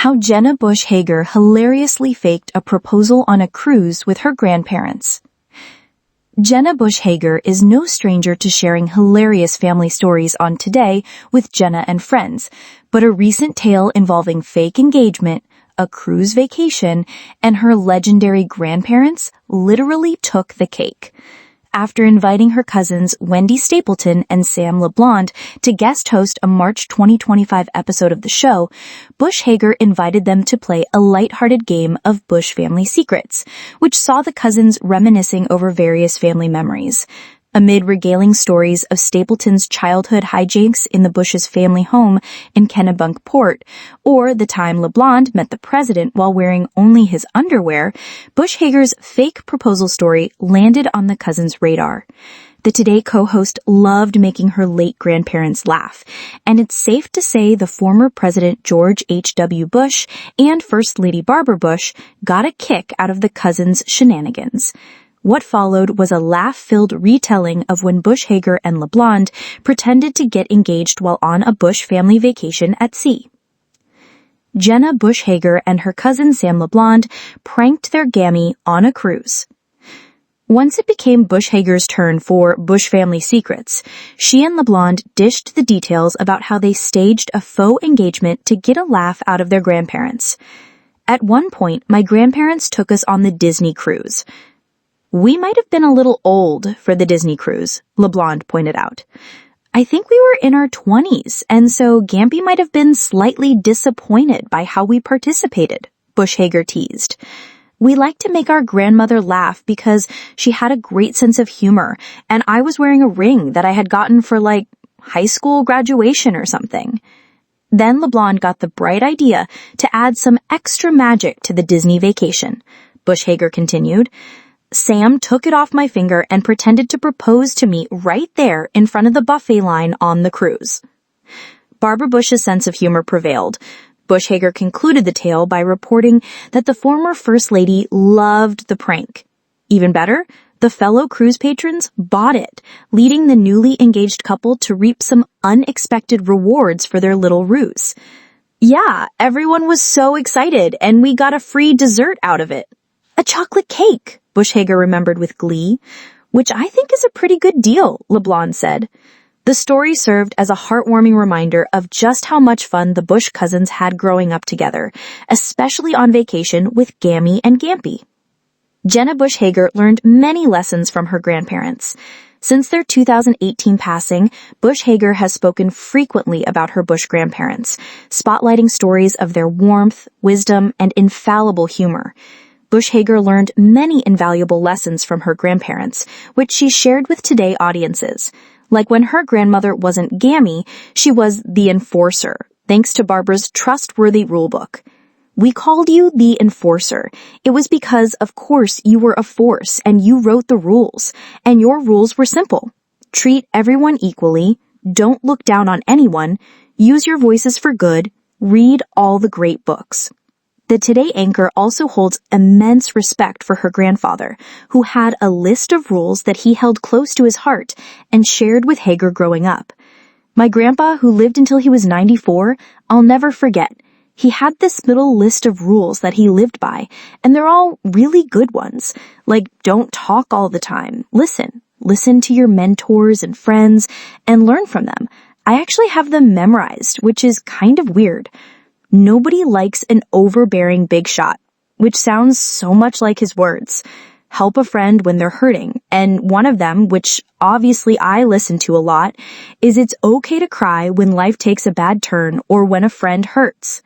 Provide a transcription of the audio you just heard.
how Jenna Bush Hager hilariously faked a proposal on a cruise with her grandparents. Jenna Bush Hager is no stranger to sharing hilarious family stories on Today with Jenna and Friends, but a recent tale involving fake engagement, a cruise vacation, and her legendary grandparents literally took the cake. After inviting her cousins Wendy Stapleton and Sam LeBlond to guest host a March 2025 episode of the show, Bush Hager invited them to play a lighthearted game of Bush Family Secrets, which saw the cousins reminiscing over various family memories. Amid regaling stories of Stapleton's childhood hijinks in the Bush's family home in Kennebunkport, or the time LeBlond met the president while wearing only his underwear, Bush Hager's fake proposal story landed on the cousins' radar. The Today co-host loved making her late grandparents laugh, and it's safe to say the former President George H.W. Bush and First Lady Barbara Bush got a kick out of the cousins' shenanigans. What followed was a laugh-filled retelling of when Bush Hager and LeBlond pretended to get engaged while on a Bush family vacation at sea. Jenna Bush Hager and her cousin Sam LeBlond pranked their gammy on a cruise. Once it became Bush Hager's turn for Bush Family Secrets, she and LeBlond dished the details about how they staged a faux engagement to get a laugh out of their grandparents. At one point, my grandparents took us on the Disney cruise. We might have been a little old for the Disney cruise, LeBlond pointed out. I think we were in our 20s, and so Gampy might have been slightly disappointed by how we participated, Bush Hager teased. We like to make our grandmother laugh because she had a great sense of humor, and I was wearing a ring that I had gotten for, high school graduation or something. Then LeBlond got the bright idea to add some extra magic to the Disney vacation. Bush Hager continued. Sam took it off my finger and pretended to propose to me right there in front of the buffet line on the cruise. Barbara Bush's sense of humor prevailed. Bush Hager concluded the tale by reporting that the former First Lady loved the prank. Even better, the fellow cruise patrons bought it, leading the newly engaged couple to reap some unexpected rewards for their little ruse. Yeah, everyone was so excited, and we got a free dessert out of it. A chocolate cake, Bush Hager remembered with glee, which I think is a pretty good deal, LeBlond said. The story served as a heartwarming reminder of just how much fun the Bush cousins had growing up together, especially on vacation with Gammy and Gampy. Jenna Bush Hager learned many lessons from her grandparents. Since their 2018 passing, Bush Hager has spoken frequently about her Bush grandparents, spotlighting stories of their warmth, wisdom, and infallible humor. Bush Hager learned many invaluable lessons from her grandparents, which she shared with Today audiences. Like when her grandmother wasn't Gammy, she was the enforcer, thanks to Barbara's trustworthy rulebook. We called you the enforcer. It was because, of course, you were a force and you wrote the rules, and your rules were simple. Treat everyone equally, don't look down on anyone, use your voices for good, read all the great books. The Today anchor also holds immense respect for her grandfather, who had a list of rules that he held close to his heart and shared with Hager growing up. My grandpa, who lived until he was 94, I'll never forget. He had this little list of rules that he lived by, and they're all really good ones. Like, don't talk all the time. Listen. Listen to your mentors and friends and learn from them. I actually have them memorized, which is kind of weird. Nobody likes an overbearing big shot, which sounds so much like his words. Help a friend when they're hurting, and one of them, which obviously I listen to a lot, is it's okay to cry when life takes a bad turn or when a friend hurts.